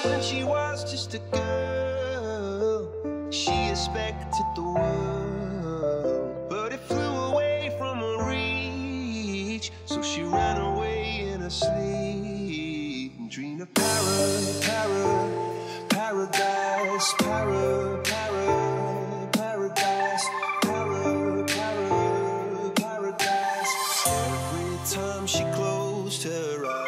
when she was just a girl, she expected the world, but it flew away from her reach. So she ran away in her sleep and dreamed of paradise, paradise, paradise. Every time she closed her eyes,